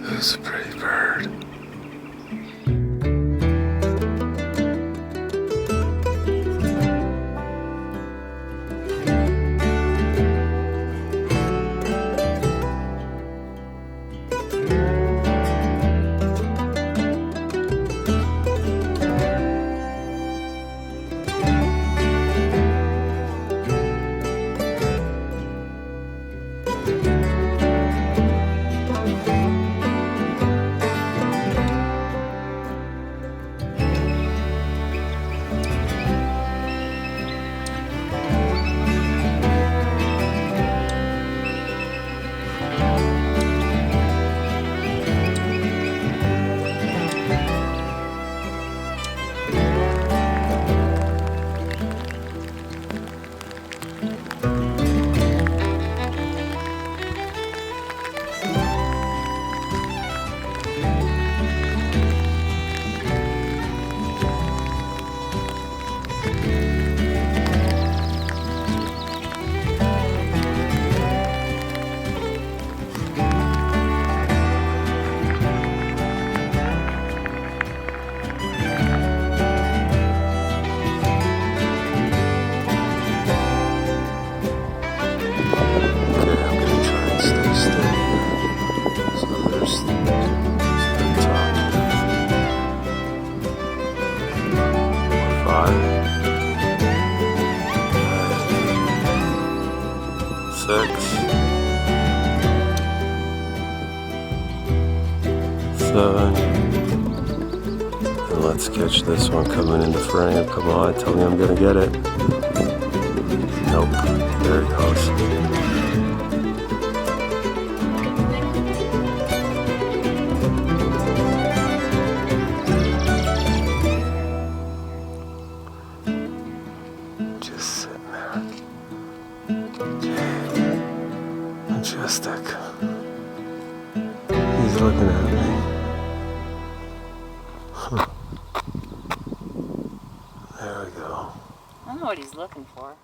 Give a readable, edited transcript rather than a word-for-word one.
That's a pretty bird. Seven. And let's catch this one coming into frame. Come on, tell me I'm gonna get it. Nope. There it goes. Just sitting there. Majestic. He's looking at me. Huh. There we go. I don't know what he's looking for.